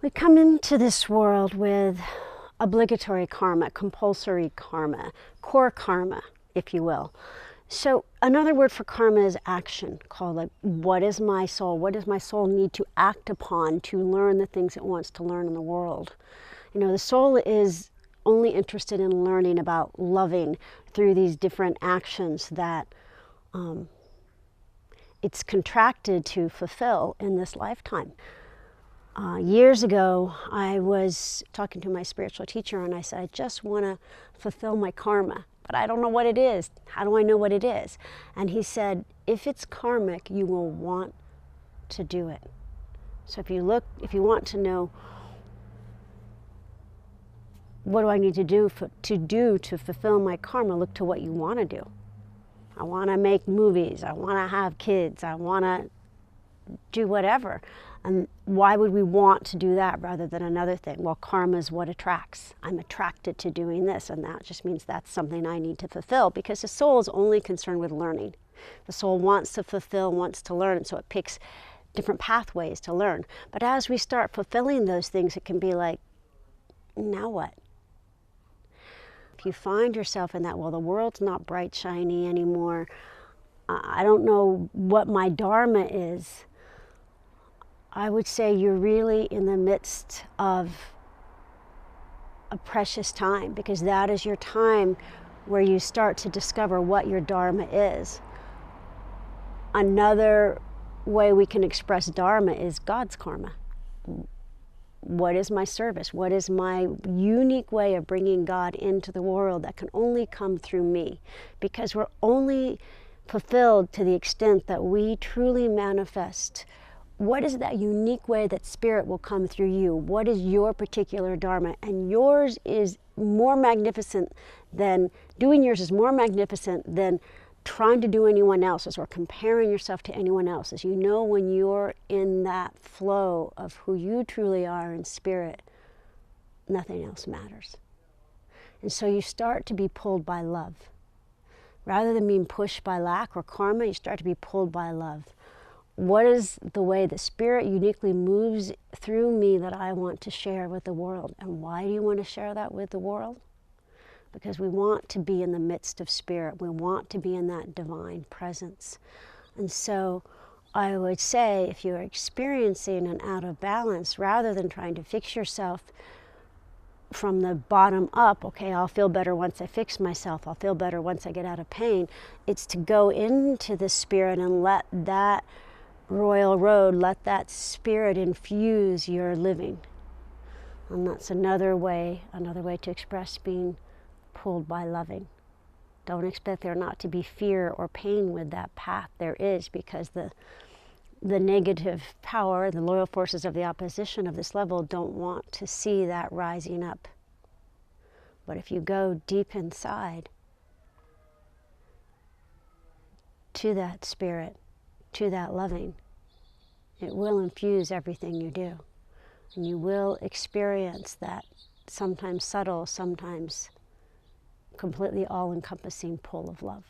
We come into this world with obligatory karma, compulsory karma, core karma, if you will. So another word for karma is action, called like, what is my soul? What does my soul need to act upon to learn the things it wants to learn in the world? You know, the soul is only interested in learning about loving through these different actions that it's contracted to fulfill in this lifetime. Years ago, I was talking to my spiritual teacher and I said, I just want to fulfill my karma, but I don't know what it is. How do I know what it is? And he said, if it's karmic, you will want to do it. So if you want to know, what do I need to do to fulfill my karma, look to what you want to do. I want to make movies. I want to have kids. I want to do whatever. And why would we want to do that rather than another thing? Well, karma is what attracts. I'm attracted to doing this, and that just means that's something I need to fulfill, because the soul is only concerned with learning. The soul wants to fulfill, wants to learn, so it picks different pathways to learn. But as we start fulfilling those things, it can be like, now what? If you find yourself in that, well, the world's not bright, shiny anymore. I don't know what my dharma is. I would say you're really in the midst of a precious time, because that is your time where you start to discover what your dharma is. Another way we can express dharma is God's karma. What is my service? What is my unique way of bringing God into the world that can only come through me? Because we're only fulfilled to the extent that we truly manifest. What is that unique way that spirit will come through you? What is your particular dharma? And yours is more magnificent than, doing yours is more magnificent than trying to do anyone else's or comparing yourself to anyone else's. You know, when you're in that flow of who you truly are in spirit, nothing else matters. And so you start to be pulled by love. Rather than being pushed by lack or karma, you start to be pulled by love. What is the way the spirit uniquely moves through me that I want to share with the world? And why do you want to share that with the world? Because we want to be in the midst of spirit. We want to be in that divine presence. And so I would say, if you're experiencing an out of balance, rather than trying to fix yourself from the bottom up, okay, I'll feel better once I fix myself, I'll feel better once I get out of pain, it's to go into the spirit and let that royal road, let that spirit infuse your living. And that's another way to express being pulled by loving. Don't expect there not to be fear or pain with that path. There is, because the negative power, the loyal forces of the opposition of this level don't want to see that rising up. But if you go deep inside to that spirit, to that loving, it will infuse everything you do. And you will experience that sometimes subtle, sometimes completely all-encompassing pull of love.